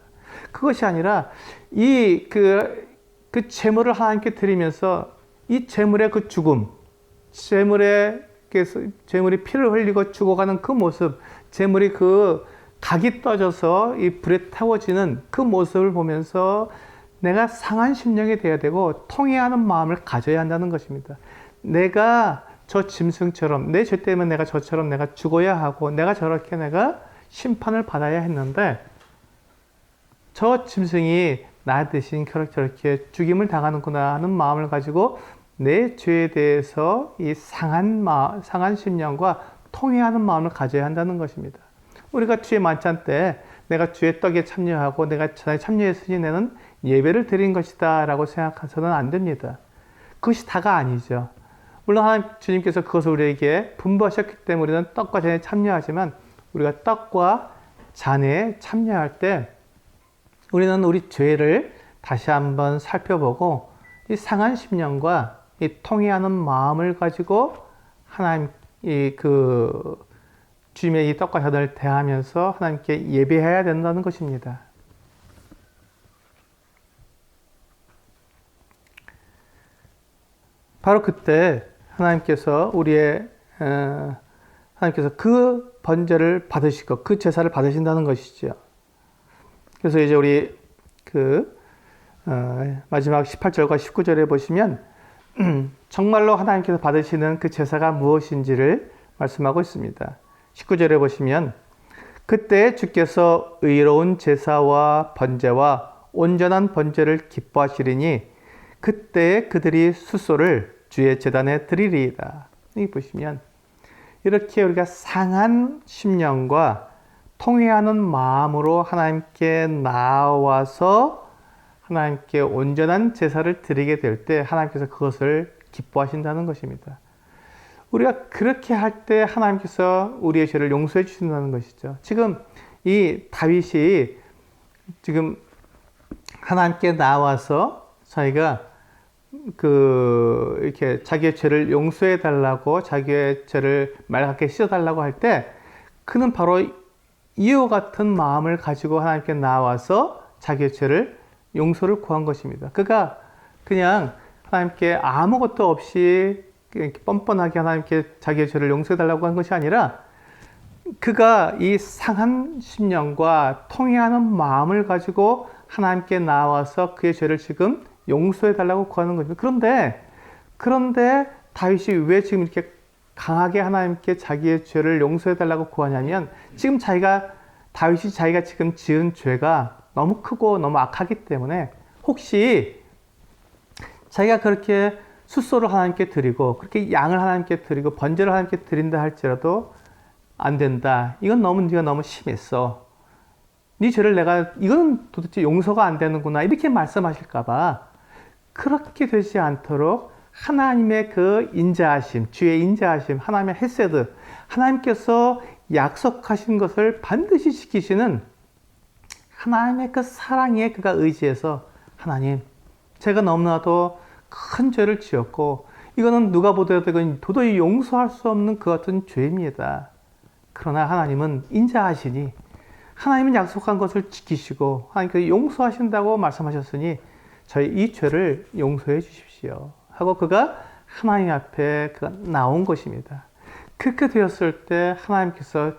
Speaker 1: 그것이 아니라 그 제물을 하나님께 드리면서 이 제물의 그 죽음, 제물이 피를 흘리고 죽어가는 그 모습, 제물이 그 각이 떠져서 이 불에 태워지는 그 모습을 보면서 내가 상한 심령이 되어야 되고 통회하는 마음을 가져야 한다는 것입니다. 내가 저 짐승처럼 내 죄 때문에 내가 저처럼 내가 죽어야 하고 내가 저렇게 내가 심판을 받아야 했는데 저 짐승이 나 대신 저렇게 죽임을 당하는구나 하는 마음을 가지고 내 죄에 대해서 이 상한 심령과 통회하는 마음을 가져야 한다는 것입니다. 우리가 주의 만찬 때 내가 주의 떡에 참여하고 내가 참여했으니 나는 예배를 드린 것이다 라고 생각해서는 안 됩니다. 그것이 다가 아니죠. 물론 하나님 주님께서 그것을 우리에게 분부하셨기 때문에 우리는 떡과 잔에 참여하지만 우리가 떡과 잔에 참여할 때 우리는 우리 죄를 다시 한번 살펴보고 이 상한 심령과 이 통회하는 마음을 가지고 하나님 주님의 이 떡과 잔을 대하면서 하나님께 예배해야 된다는 것입니다. 바로 그때 하나님께서 하나님께서 그 번제를 받으시고 그 제사를 받으신다는 것이죠. 그래서 이제 우리 마지막 18절과 19절에 보시면 정말로 하나님께서 받으시는 그 제사가 무엇인지를 말씀하고 있습니다. 19절에 보시면 그때 주께서 의로운 제사와 번제와 온전한 번제를 기뻐하시리니 그때 그들이 숫소를 주의 제단에 드리리이다. 여기 보시면 이렇게 우리가 상한 심령과 통회하는 마음으로 하나님께 나와서 하나님께 온전한 제사를 드리게 될 때 하나님께서 그것을 기뻐하신다는 것입니다. 우리가 그렇게 할 때 하나님께서 우리의 죄를 용서해 주신다는 것이죠. 지금 이 다윗이 지금 하나님께 나와서 자기가 이렇게 자기의 죄를 용서해 달라고 자기의 죄를 맑게 씻어 달라고 할 때 그는 바로 이와 같은 마음을 가지고 하나님께 나와서 자기의 죄를 용서를 구한 것입니다. 그가 그냥 하나님께 아무것도 없이 뻔뻔하게 하나님께 자기의 죄를 용서해 달라고 한 것이 아니라 그가 이 상한 심령과 통회하는 마음을 가지고 하나님께 나와서 그의 죄를 지금 용서해 달라고 구하는 겁니다. 그런데 다윗이 왜 지금 이렇게 강하게 하나님께 자기의 죄를 용서해 달라고 구하냐면 지금 다윗이 자기가 지금 지은 죄가 너무 크고 너무 악하기 때문에 혹시 자기가 그렇게 숫소를 하나님께 드리고 그렇게 양을 하나님께 드리고 번제를 하나님께 드린다 할지라도 안 된다. 네가 너무 심했어. 네 죄를 이건 도대체 용서가 안 되는구나. 이렇게 말씀하실까 봐 그렇게 되지 않도록 하나님의 그 인자하심, 주의 인자하심, 하나님의 헤세드, 하나님께서 약속하신 것을 반드시 지키시는 하나님의 그 사랑에 그가 의지해서 하나님, 제가 너무나도 큰 죄를 지었고 이거는 누가 보더라도 도저히 용서할 수 없는 그 같은 죄입니다. 그러나 하나님은 인자하시니 하나님은 약속한 것을 지키시고 하나님께서 용서하신다고 말씀하셨으니 저희 이 죄를 용서해 주십시오 하고 그가 하나님 앞에 나온 것입니다. 그렇게 되었을 때 하나님께서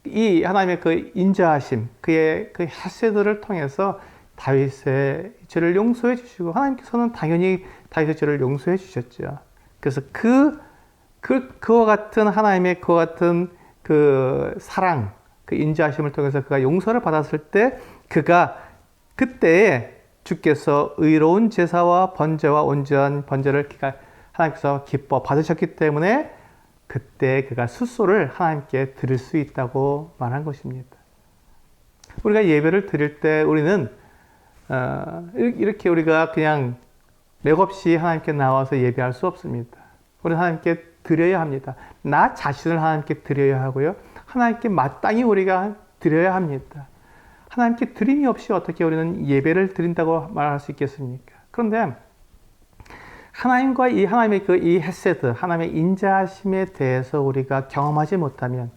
Speaker 1: 이 하나님의 그 인자하심, 그의 그 헤세드를 통해서 다윗의 죄를 용서해 주시고 하나님께서는 당연히 다윗의 죄를 용서해 주셨죠. 그래서 그와 같은 하나님의 그와 같은 그 사랑, 그 인자하심을 통해서 그가 용서를 받았을 때 그때에 주께서 의로운 제사와 번제와 온전한 번제를 하나님께서 기뻐 받으셨기 때문에 그때 그가 숫소를 하나님께 드릴 수 있다고 말한 것입니다. 우리가 예배를 드릴 때 우리는 이렇게 우리가 그냥 맥없이 하나님께 나와서 예배할 수 없습니다. 우리는 하나님께 드려야 합니다. 나 자신을 하나님께 드려야 하고요. 하나님께 마땅히 우리가 드려야 합니다. 하나님께 드림이 없이 어떻게 우리는 예배를 드린다고 말할 수 있겠습니까? 그런데 하나님과 하나님의 이 헤세드, 하나님의 인자하심에 대해서 우리가 경험하지 못하면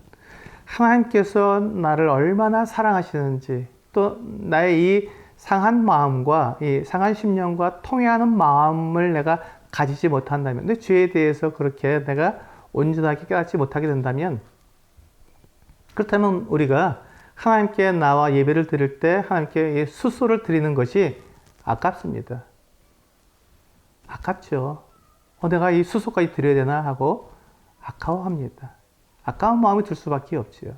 Speaker 1: 하나님께서 나를 얼마나 사랑하시는지 또 나의 이 상한 마음과 이 상한 심령과 통회하는 마음을 내가 가지지 못한다면 내 죄에 대해서 그렇게 내가 온전하게 깨닫지 못하게 된다면 그렇다면 우리가 하나님께 나와 예배를 드릴 때 하나님께 수소를 드리는 것이 아깝습니다. 아깝죠. 내가 이 수소까지 드려야 되나 하고 아까워합니다. 아까운 마음이 들 수밖에 없지요.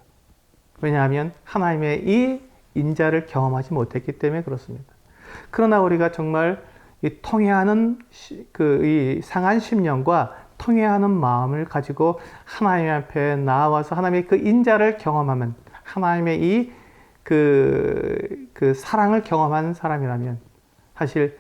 Speaker 1: 왜냐하면 하나님의 이 인자를 경험하지 못했기 때문에 그렇습니다. 그러나 우리가 정말 이 통회하는 이 상한 심령과 통회하는 마음을 가지고 하나님 앞에 나와서 하나님의 그 인자를 경험하면, 하나님의 이 사랑을 경험하는 사람이라면, 사실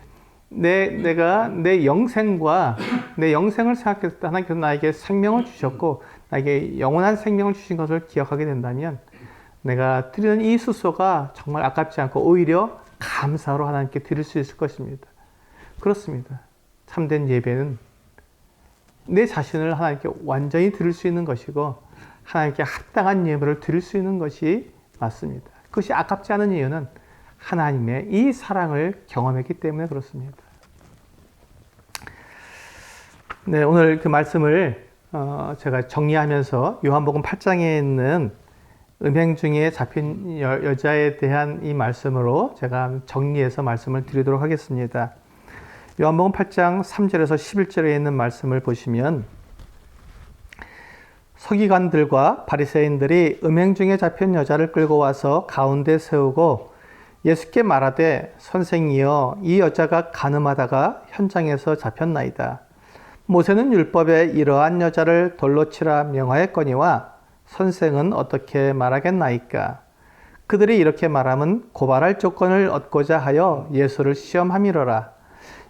Speaker 1: 내가 내 영생과 내 영생을 생각했을 때 하나님께서 나에게 생명을 주셨고 나에게 영원한 생명을 주신 것을 기억하게 된다면, 내가 드리는 이 수소가 정말 아깝지 않고 오히려 감사로 하나님께 드릴 수 있을 것입니다. 그렇습니다. 참된 예배는 내 자신을 하나님께 완전히 드릴 수 있는 것이고 하나님께 합당한 예배를 드릴 수 있는 것이 맞습니다. 그것이 아깝지 않은 이유는 하나님의 이 사랑을 경험했기 때문에 그렇습니다. 네, 오늘 그 말씀을 제가 정리하면서 요한복음 8장에 있는 음행 중에 잡힌 여자에 대한 이 말씀으로 제가 정리해서 말씀을 드리도록 하겠습니다. 요한복음 8장 3절에서 11절에 있는 말씀을 보시면, 서기관들과 바리새인들이 음행 중에 잡힌 여자를 끌고 와서 가운데 세우고 예수께 말하되, 선생이여, 이 여자가 간음하다가 현장에서 잡혔나이다. 모세는 율법에 이러한 여자를 돌로 치라 명하였거니와 선생은 어떻게 말하겠나이까? 그들이 이렇게 말하면 고발할 조건을 얻고자 하여 예수를 시험함이로라.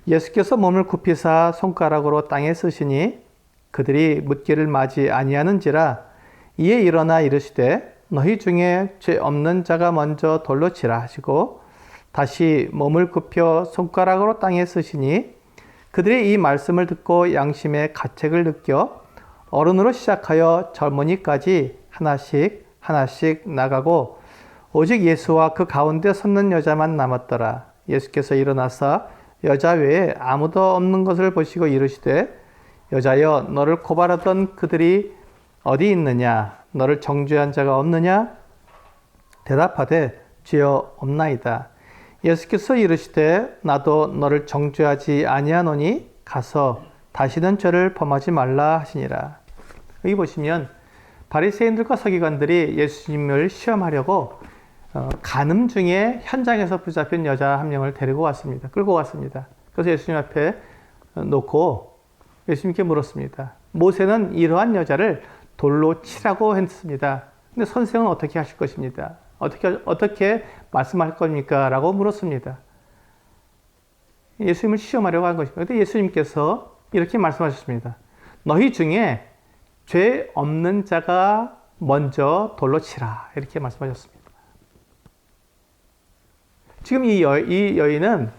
Speaker 1: 예수께서 몸을 굽히사 손가락으로 땅에 쓰시니 그들이 묻기를 마지 아니하는지라. 이에 일어나 이르시되, 너희 중에 죄 없는 자가 먼저 돌로 치라 하시고 다시 몸을 굽혀 손가락으로 땅에 쓰시니 그들이 이 말씀을 듣고 양심의 가책을 느껴 어른으로 시작하여 젊은이까지 하나씩 하나씩 나가고 오직 예수와 그 가운데 섰는 여자만 남았더라. 예수께서 일어나사 여자 외에 아무도 없는 것을 보시고 이르시되, 여자여, 너를 고발하던 그들이 어디 있느냐? 너를 정죄한 자가 없느냐? 대답하되, 주여, 없나이다. 예수께서 이르시되, 나도 너를 정죄하지 아니하노니 가서 다시는 죄를 범하지 말라 하시니라. 여기 보시면 바리새인들과 서기관들이 예수님을 시험하려고 간음 중에 현장에서 붙잡힌 여자 한 명을 데리고 왔습니다. 끌고 왔습니다. 그래서 예수님 앞에 놓고 예수님께 물었습니다. 모세는 이러한 여자를 돌로 치라고 했습니다. 근데 선생은 어떻게 하실 것입니다? 어떻게 말씀할 겁니까? 라고 물었습니다. 예수님을 시험하려고 한 것입니다. 근데 예수님께서 이렇게 말씀하셨습니다. 너희 중에 죄 없는 자가 먼저 돌로 치라. 이렇게 말씀하셨습니다. 지금 이 여인은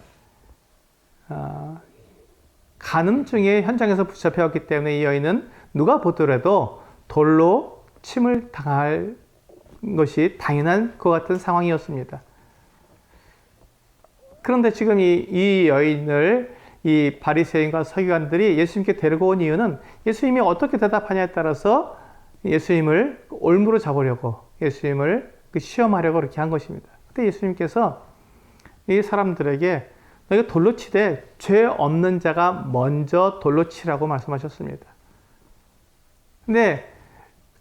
Speaker 1: 간음 중에 현장에서 붙잡혀왔기 때문에 이 여인은 누가 보더라도 돌로 침을 당할 것이 당연한 것 같은 상황이었습니다. 그런데 지금 이 여인을 이 바리새인과 서기관들이 예수님께 데리고 온 이유는 예수님이 어떻게 대답하냐에 따라서 예수님을 올무로 잡으려고, 예수님을 시험하려고 그렇게 한 것입니다. 그때 예수님께서 이 사람들에게 너희가 돌로 치되 죄 없는 자가 먼저 돌로 치라고 말씀하셨습니다. 근데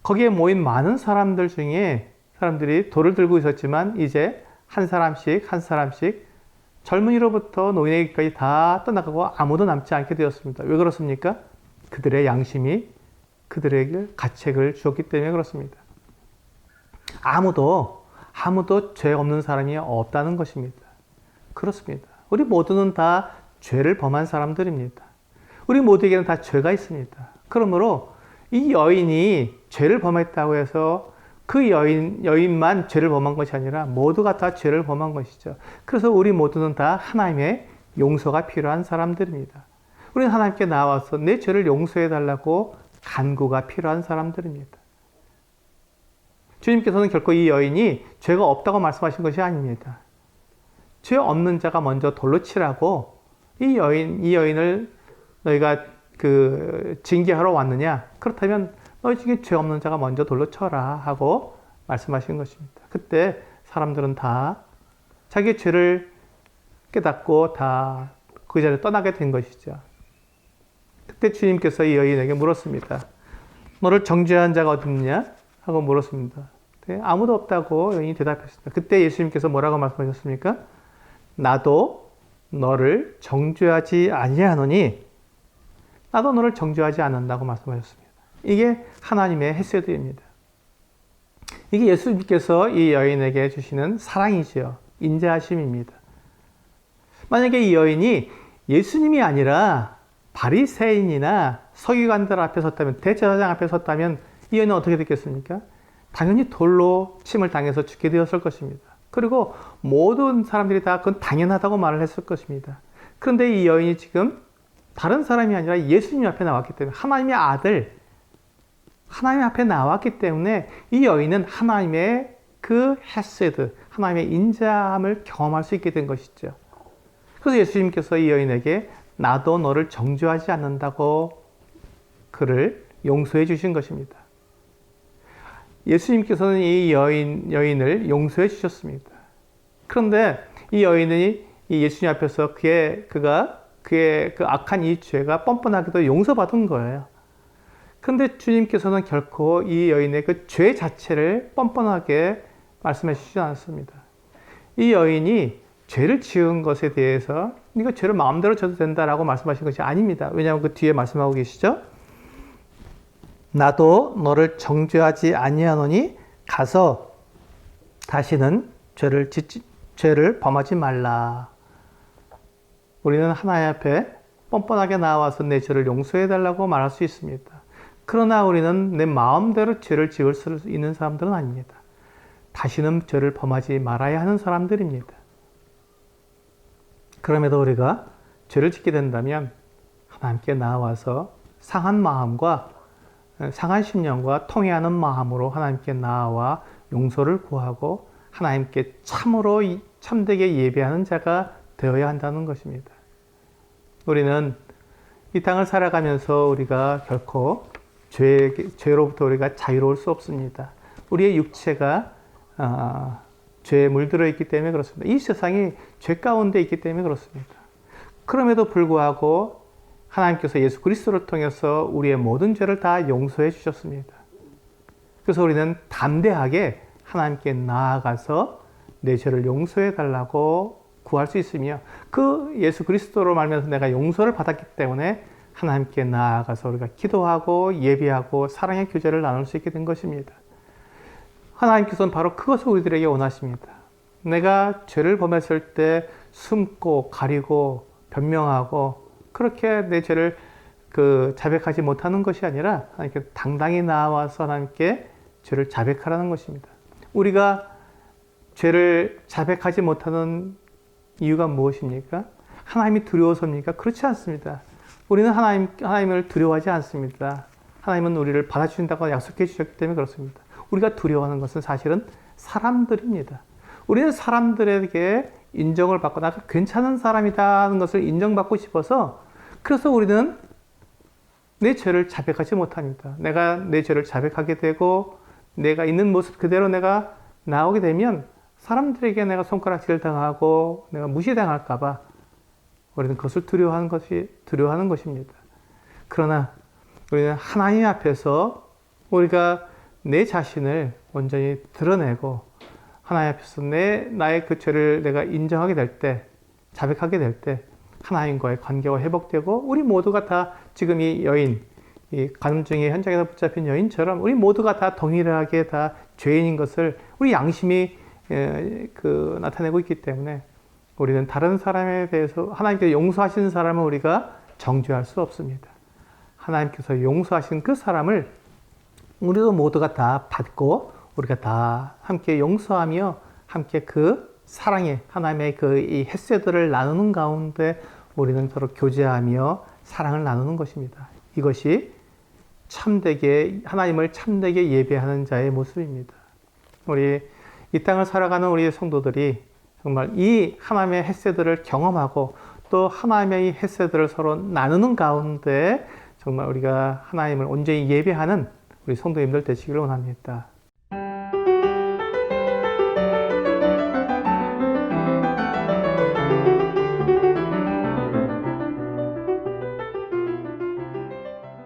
Speaker 1: 거기에 모인 많은 사람들 중에 사람들이 돌을 들고 있었지만 이제 한 사람씩 젊은이로부터 노인에게까지 다 떠나가고 아무도 남지 않게 되었습니다. 왜 그렇습니까? 그들의 양심이 그들에게 가책을 주었기 때문에 그렇습니다. 아무도 죄 없는 사람이 없다는 것입니다. 그렇습니다. 우리 모두는 다 죄를 범한 사람들입니다. 우리 모두에게는 다 죄가 있습니다. 그러므로 이 여인이 죄를 범했다고 해서 그 여인만 죄를 범한 것이 아니라 모두가 다 죄를 범한 것이죠. 그래서 우리 모두는 다 하나님의 용서가 필요한 사람들입니다. 우리는 하나님께 나와서 내 죄를 용서해 달라고 간구가 필요한 사람들입니다. 주님께서는 결코 이 여인이 죄가 없다고 말씀하신 것이 아닙니다. 죄 없는 자가 먼저 돌로 치라고 이 여인을 너희가 징계하러 왔느냐? 그렇다면 너희 중에 죄 없는 자가 먼저 돌로 쳐라 하고 말씀하신 것입니다. 그때 사람들은 다 자기의 죄를 깨닫고 다 그 자리를 떠나게 된 것이죠. 그때 주님께서 이 여인에게 물었습니다. 너를 정죄한 자가 어디 있느냐? 하고 물었습니다. 네, 아무도 없다고 여인이 대답했습니다. 그때 예수님께서 뭐라고 말씀하셨습니까? 나도 너를 정죄하지 아니하노니 나도 너를 정죄하지 않는다고 말씀하셨습니다. 이게 하나님의 헤세드입니다. 이게 예수님께서 이 여인에게 주시는 사랑이지요. 인자하심입니다. 만약에 이 여인이 예수님이 아니라 바리새인이나 서기관들 앞에 섰다면, 대제사장 앞에 섰다면 이 여인은 어떻게 됐겠습니까? 당연히 돌로 침을 당해서 죽게 되었을 것입니다. 그리고 모든 사람들이 다 그건 당연하다고 말을 했을 것입니다. 그런데 이 여인이 지금 다른 사람이 아니라 예수님 앞에 나왔기 때문에, 하나님의 아들, 하나님 앞에 나왔기 때문에 이 여인은 하나님의 그 헤세드, 하나님의 인자함을 경험할 수 있게 된 것이죠. 그래서 예수님께서 이 여인에게 나도 너를 정죄하지 않는다고 그를 용서해 주신 것입니다. 예수님께서는 이 여인을 용서해 주셨습니다. 그런데 이 여인이 이 예수님 앞에서 그의 그 악한 이 죄가 뻔뻔하게도 용서받은 거예요. 그런데 주님께서는 결코 이 여인의 그 죄 자체를 뻔뻔하게 말씀해 주시지 않았습니다. 이 여인이 죄를 지은 것에 대해서 네가 죄를 마음대로 져도 된다라고 말씀하신 것이 아닙니다. 왜냐하면 그 뒤에 말씀하고 계시죠. 나도 너를 정죄하지 아니하노니 가서 다시는 죄를 범하지 말라. 우리는 하나님 앞에 뻔뻔하게 나와서 내 죄를 용서해 달라고 말할 수 있습니다. 그러나 우리는 내 마음대로 죄를 지을 수 있는 사람들은 아닙니다. 다시는 죄를 범하지 말아야 하는 사람들입니다. 그럼에도 우리가 죄를 짓게 된다면 하나님께 나와서 상한 마음과 상한 심령과 통회하는 마음으로 하나님께 나와 용서를 구하고 하나님께 참으로 참되게 예배하는 자가 되어야 한다는 것입니다. 우리는 이 땅을 살아가면서 우리가 결코 죄로부터 우리가 자유로울 수 없습니다. 우리의 육체가 죄에 물들어 있기 때문에 그렇습니다. 이 세상이 죄 가운데 있기 때문에 그렇습니다. 그럼에도 불구하고 하나님께서 예수 그리스도를 통해서 우리의 모든 죄를 다 용서해 주셨습니다. 그래서 우리는 담대하게 하나님께 나아가서 내 죄를 용서해 달라고 구할 수 있으며, 그 예수 그리스도로 말미암아서 내가 용서를 받았기 때문에 하나님께 나아가서 우리가 기도하고 예배하고 사랑의 교제를 나눌 수 있게 된 것입니다. 하나님께서는 바로 그것을 우리들에게 원하십니다. 내가 죄를 범했을 때 숨고 가리고 변명하고 그렇게 내 죄를 자백하지 못하는 것이 아니라 하나님께 당당히 나와서 하나님께 죄를 자백하라는 것입니다. 우리가 죄를 자백하지 못하는 이유가 무엇입니까? 하나님이 두려워서입니까? 그렇지 않습니다. 우리는 하나님을 두려워하지 않습니다. 하나님은 우리를 받아주신다고 약속해 주셨기 때문에 그렇습니다. 우리가 두려워하는 것은 사실은 사람들입니다. 우리는 사람들에게 인정을 받고 나도 괜찮은 사람이라는 것을 인정받고 싶어서, 그래서 우리는 내 죄를 자백하지 못합니다. 내가 내 죄를 자백하게 되고 내가 있는 모습 그대로 내가 나오게 되면 사람들에게 내가 손가락질 당하고 내가 무시당할까 봐 우리는 그것을 두려워하는 것입니다. 그러나 우리는 하나님 앞에서 우리가 내 자신을 온전히 드러내고 하나님 앞에서 나의 그 죄를 내가 인정하게 될 때, 자백하게 될 때 하나님과의 관계가 회복되고 우리 모두가 다 지금 이 여인, 이 가늠 중에 현장에서 붙잡힌 여인처럼 우리 모두가 다 동일하게 다 죄인인 것을 우리 양심이 나타내고 있기 때문에 우리는 다른 사람에 대해서 하나님께서 용서하신 사람을 우리가 정죄할 수 없습니다. 하나님께서 용서하신 그 사람을 우리도 모두가 다 받고 우리가 다 함께 용서하며 함께 그 사랑의 하나님의 이 헤세드를 나누는 가운데 우리는 서로 교제하며 사랑을 나누는 것입니다. 이것이 하나님을 참되게 예배하는 자의 모습입니다. 우리 이 땅을 살아가는 우리의 성도들이 정말 이 하나님의 헤세드를 경험하고 또 하나님의 이 헤세드를 서로 나누는 가운데 정말 우리가 하나님을 온전히 예배하는 우리 성도님들 되시기를 원합니다.